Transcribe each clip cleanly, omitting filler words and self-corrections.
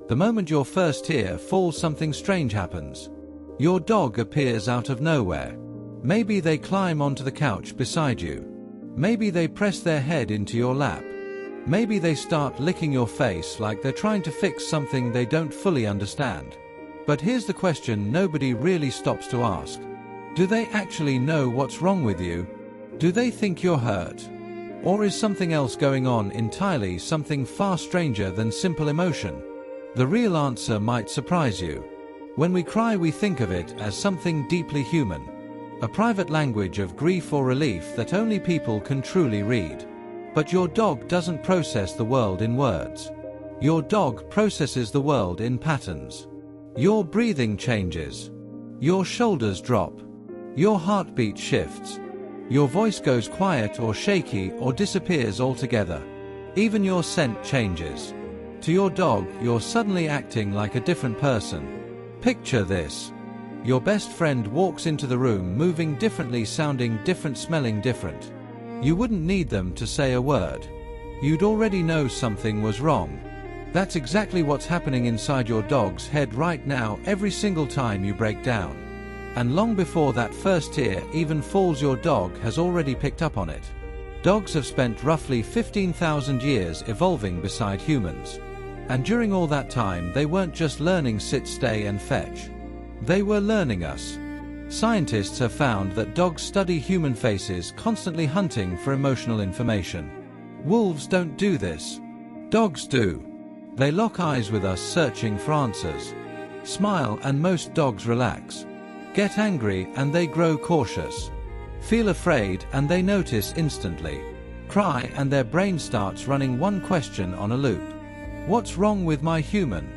The moment your first tear falls, something strange happens. Your dog appears out of nowhere. Maybe they climb onto the couch beside you. Maybe they press their head into your lap. Maybe they start licking your face like they're trying to fix something they don't fully understand. But here's the question nobody really stops to ask. Do they actually know what's wrong with you? Do they think you're hurt? Or is something else going on entirely, something far stranger than simple emotion? The real answer might surprise you. When we cry, we think of it as something deeply human, a private language of grief or relief that only people can truly read. But your dog doesn't process the world in words. Your dog processes the world in patterns. Your breathing changes. Your shoulders drop. Your heartbeat shifts. Your voice goes quiet or shaky or disappears altogether. Even your scent changes. To your dog, you're suddenly acting like a different person. Picture this. Your best friend walks into the room moving differently, sounding different, smelling different. You wouldn't need them to say a word. You'd already know something was wrong. That's exactly what's happening inside your dog's head right now every single time you break down. And long before that first tear even falls, your dog has already picked up on it. Dogs have spent roughly 15,000 years evolving beside humans. And during all that time, they weren't just learning sit, stay, and fetch. They were learning us. Scientists have found that dogs study human faces, constantly hunting for emotional information. Wolves don't do this. Dogs do. They lock eyes with us, searching for answers. Smile and most dogs relax. Get angry and they grow cautious. Feel afraid and they notice instantly. Cry and their brain starts running one question on a loop. What's wrong with my human?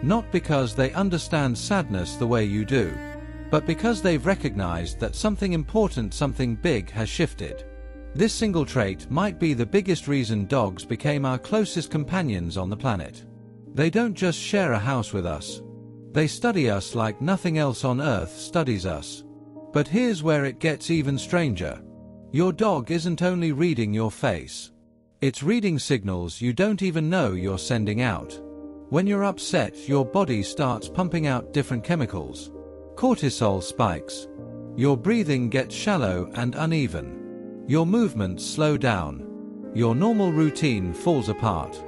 Not because they understand sadness the way you do, but because they've recognized that something important, something big has shifted. This single trait might be the biggest reason dogs became our closest companions on the planet. They don't just share a house with us. They study us like nothing else on Earth studies us. But here's where it gets even stranger. Your dog isn't only reading your face. It's reading signals you don't even know you're sending out. When you're upset, your body starts pumping out different chemicals. Cortisol spikes. Your breathing gets shallow and uneven. Your movements slow down. Your normal routine falls apart.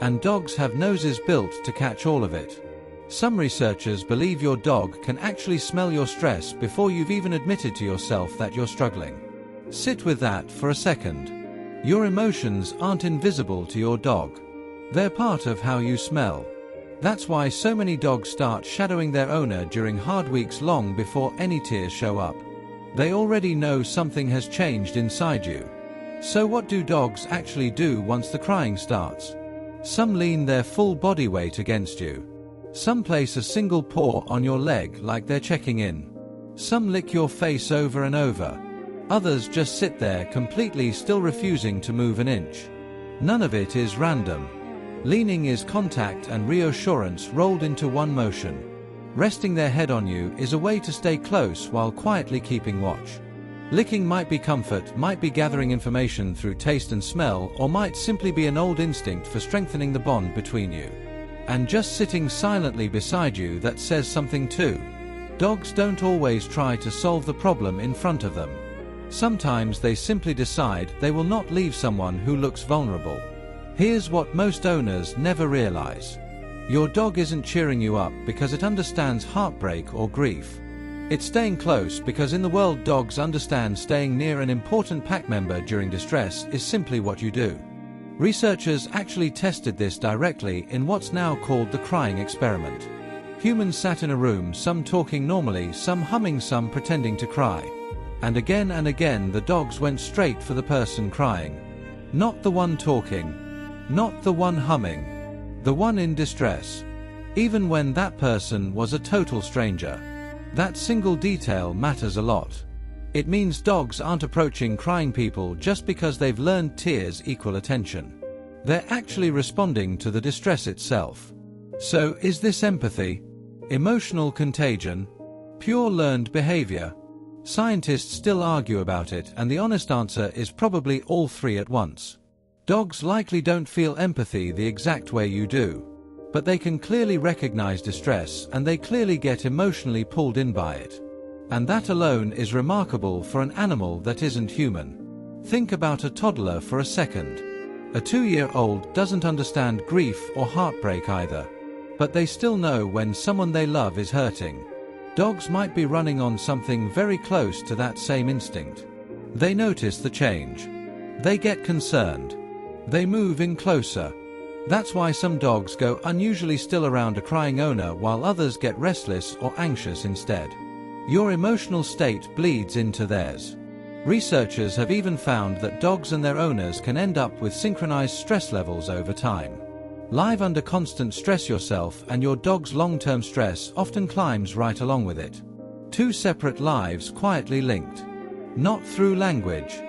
And dogs have noses built to catch all of it. Some researchers believe your dog can actually smell your stress before you've even admitted to yourself that you're struggling. Sit with that for a second. Your emotions aren't invisible to your dog. They're part of how you smell. That's why so many dogs start shadowing their owner during hard weeks long before any tears show up. They already know something has changed inside you. So what do dogs actually do once the crying starts? Some lean their full body weight against you. Some place a single paw on your leg like they're checking in. Some lick your face over and over. Others just sit there completely still, refusing to move an inch. None of it is random. Leaning is contact and reassurance rolled into one motion. Resting their head on you is a way to stay close while quietly keeping watch. Licking might be comfort, might be gathering information through taste and smell, or might simply be an old instinct for strengthening the bond between you. And just sitting silently beside you, that says something too. Dogs don't always try to solve the problem in front of them. Sometimes they simply decide they will not leave someone who looks vulnerable. Here's what most owners never realize. Your dog isn't cheering you up because it understands heartbreak or grief. It's staying close because in the world dogs understand staying near an important pack member during distress is simply what you do. Researchers actually tested this directly in what's now called the crying experiment. Humans sat in a room, some talking normally, some humming, some pretending to cry. And again, the dogs went straight for the person crying. Not the one talking. Not the one humming. The one in distress. Even when that person was a total stranger. That single detail matters a lot. It means dogs aren't approaching crying people just because they've learned tears equal attention. They're actually responding to the distress itself. So, is this empathy? Emotional contagion? Pure learned behavior? Scientists still argue about it, and the honest answer is probably all three at once. Dogs likely don't feel empathy the exact way you do. But they can clearly recognize distress and they clearly get emotionally pulled in by it. And that alone is remarkable for an animal that isn't human. Think about a toddler for a second. A 2-year-old doesn't understand grief or heartbreak either. But they still know when someone they love is hurting. Dogs might be running on something very close to that same instinct. They notice the change. They get concerned. They move in closer. That's why some dogs go unusually still around a crying owner while others get restless or anxious instead. Your emotional state bleeds into theirs. Researchers have even found that dogs and their owners can end up with synchronized stress levels over time. Live under constant stress yourself and your dog's long-term stress often climbs right along with it. Two separate lives quietly linked. Not through language.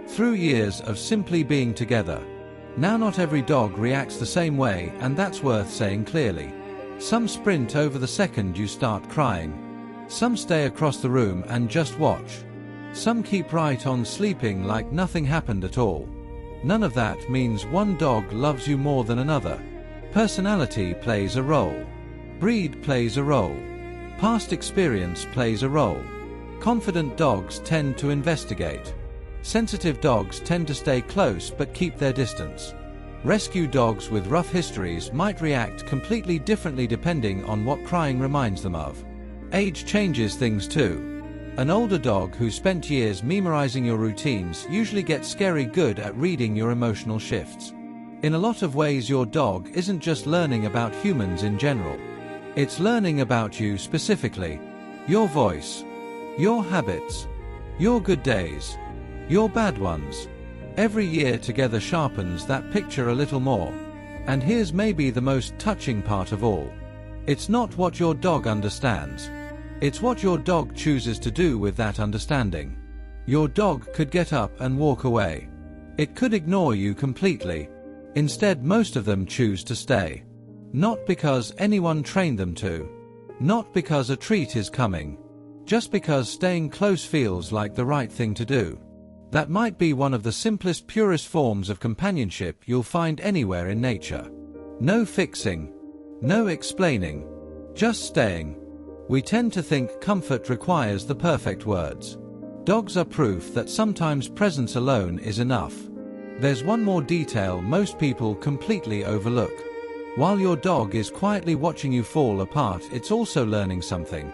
Through years of simply being together. Now not every dog reacts the same way, and that's worth saying clearly. Some sprint over the second you start crying. Some stay across the room and just watch. Some keep right on sleeping like nothing happened at all. None of that means one dog loves you more than another. Personality plays a role. Breed plays a role. Past experience plays a role. Confident dogs tend to investigate. Sensitive dogs tend to stay close but keep their distance. Rescue dogs with rough histories might react completely differently depending on what crying reminds them of. Age changes things too. An older dog who spent years memorizing your routines usually gets scary good at reading your emotional shifts. In a lot of ways, your dog isn't just learning about humans in general. It's learning about you specifically. Your voice. Your habits. Your good days. Your bad ones. Every year together sharpens that picture a little more. And here's maybe the most touching part of all. It's not what your dog understands. It's what your dog chooses to do with that understanding. Your dog could get up and walk away. It could ignore you completely. Instead, most of them choose to stay. Not because anyone trained them to. Not because a treat is coming. Just because staying close feels like the right thing to do. That might be one of the simplest, purest forms of companionship you'll find anywhere in nature. No fixing. No explaining. Just staying. We tend to think comfort requires the perfect words. Dogs are proof that sometimes presence alone is enough. There's one more detail most people completely overlook. While your dog is quietly watching you fall apart, it's also learning something.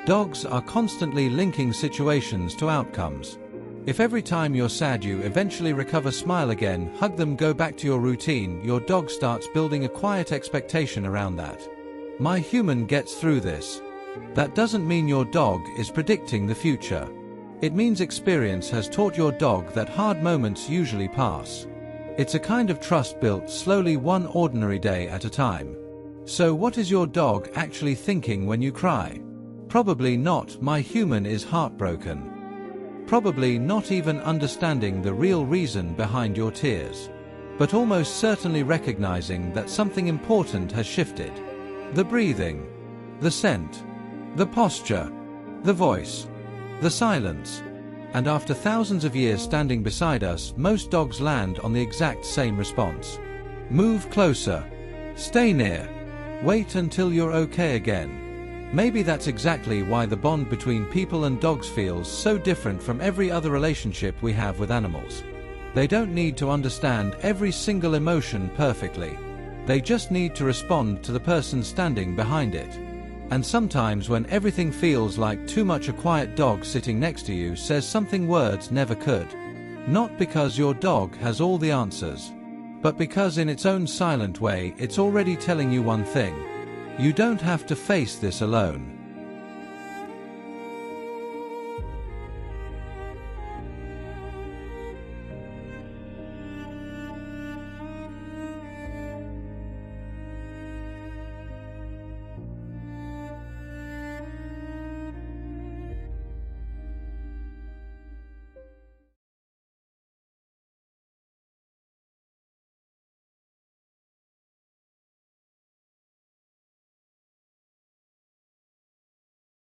Dogs are constantly linking situations to outcomes. If every time you're sad you eventually recover, smile again, hug them, go back to your routine, your dog starts building a quiet expectation around that. My human gets through this. That doesn't mean your dog is predicting the future. It means experience has taught your dog that hard moments usually pass. It's a kind of trust built slowly, one ordinary day at a time. So what is your dog actually thinking when you cry? Probably not, my human is heartbroken. Probably not even understanding the real reason behind your tears. But almost certainly recognizing that something important has shifted. The breathing. The scent. The posture. The voice. The silence. And after thousands of years standing beside us, most dogs land on the exact same response. Move closer. Stay near. Wait until you're okay again. Maybe that's exactly why the bond between people and dogs feels so different from every other relationship we have with animals. They don't need to understand every single emotion perfectly. They just need to respond to the person standing behind it. And sometimes when everything feels like too much, a quiet dog sitting next to you says something words never could. Not because your dog has all the answers, but because in its own silent way it's already telling you one thing. You don't have to face this alone.